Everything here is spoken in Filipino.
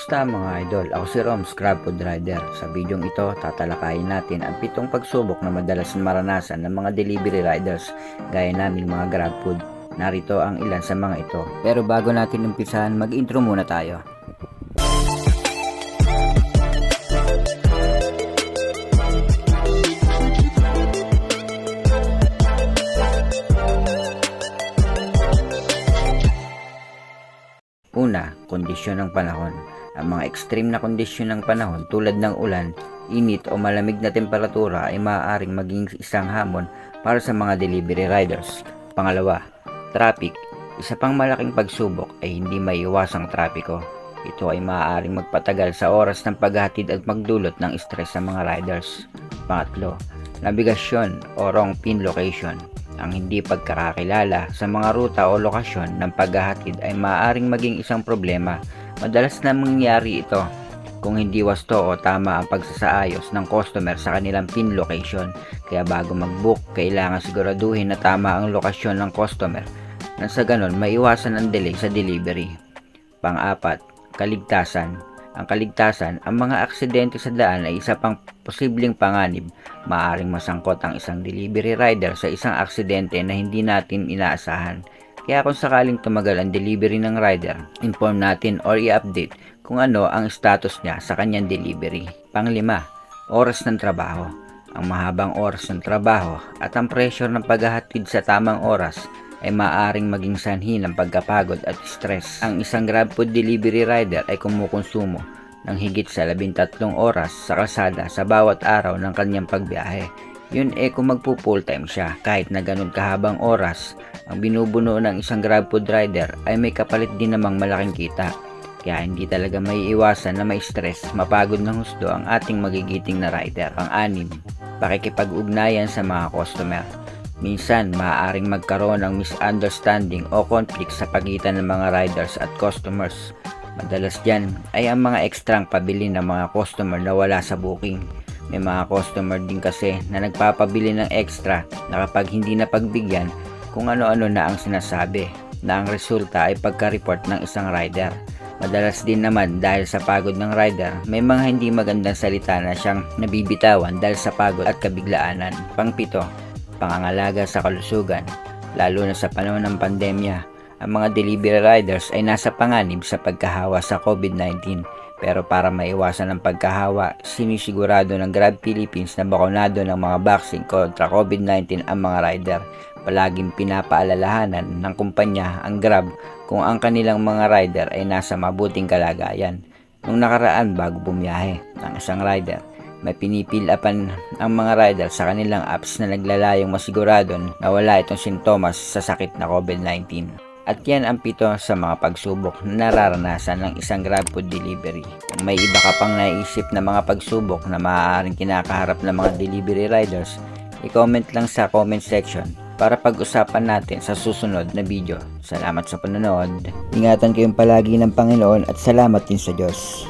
Kamusta mga idol? Ako si Roms, Grab Food Rider. Sa bidyong ito, tatalakayin natin ang 7 pagsubok na madalas maranasan ng mga delivery riders gaya naming mga Grab Food. Narito ang ilan sa mga ito. Pero bago natin umpisahan, mag-intro muna tayo. Una, kondisyon ng panahon. Ang mga extreme na kondisyon ng panahon tulad ng ulan, init o malamig na temperatura ay maaaring maging isang hamon para sa mga delivery riders. Pangalawa, traffic. Isa pang malaking pagsubok ay hindi maiiwasang trapiko. Ito ay maaaring magpatagal sa oras ng paghatid at magdulot ng stress sa mga riders. Pangatlo, nabigasyon o wrong pin location. Ang hindi pagkakakilala sa mga ruta o lokasyon ng paghahatid ay maaaring maging isang problema. Madalas na mangyari ito kung hindi wasto o tama ang pagsasaayos ng customer sa kanilang pin location. Kaya bago mag-book, kailangan siguraduhin na tama ang lokasyon ng customer nang sa ganon maiwasan ang delay sa delivery. Pang-apat, kaligtasan. Ang kaligtasan, ang mga aksidente sa daan ay isa pang posibleng panganib. Maaaring masangkot ang isang delivery rider sa isang aksidente na hindi natin inaasahan. Kaya kung sakaling tumagal ang delivery ng rider, inform natin or i-update kung ano ang status niya sa kanyang delivery. Panglima, oras ng trabaho. Ang mahabang oras ng trabaho at ang pressure ng paghahatid sa tamang oras ay maaaring maging sanhi ng pagkapagod at stress. Ang isang GrabFood delivery rider ay kumukonsumo ng higit sa 13 oras sa kalsada sa bawat araw ng kanyang pagbiyahe. Yun kung magpo-full time siya. Kahit na ganun kahabang oras, ang binubuno ng isang GrabFood rider ay may kapalit din namang malaking kita. Kaya hindi talaga may iwasan na may stress, mapagod ng husto ang ating magigiting na rider. Pang-anim, pakikipag-ugnayan sa mga customer. Minsan, maaaring magkaroon ng misunderstanding o conflict sa pagitan ng mga riders at customers. Madalas dyan ay ang mga ekstrang pabili ng mga customer na wala sa booking. May mga customer din kasi na nagpapabili ng extra na kapag hindi napagbigyan kung ano-ano na ang sinasabi, na ang resulta ay pagka-report ng isang rider. Madalas din naman dahil sa pagod ng rider, may mga hindi magandang salita na siyang nabibitawan dahil sa pagod at kabiglaanan. Pang-pito, pangangalaga sa kalusugan. Lalo na sa panahon ng pandemya, ang mga delivery riders ay nasa panganib sa pagkahawa sa COVID-19. Pero para maiwasan ang pagkahawa, sinisigurado ng Grab Philippines na bakunado ng mga vaccine kontra COVID-19 ang mga rider. Palaging pinapaalalahanan ng kumpanya ang Grab kung ang kanilang mga rider ay nasa mabuting kalagayan. Nung nakaraan bago bumiyahe ng isang rider, may pinipilapan ang mga rider sa kanilang apps na naglalayong masigurado na wala itong sintomas sa sakit na COVID-19. At yan ang 7 sa mga pagsubok na nararanasan ng isang GrabFood delivery. Kung may iba ka pang naisip na mga pagsubok na maaaring kinakaharap ng mga delivery riders, i-comment lang sa comment section para pag-usapan natin sa susunod na video. Salamat sa panonood. Ingatan kayong palagi ng Panginoon at salamat din sa Diyos.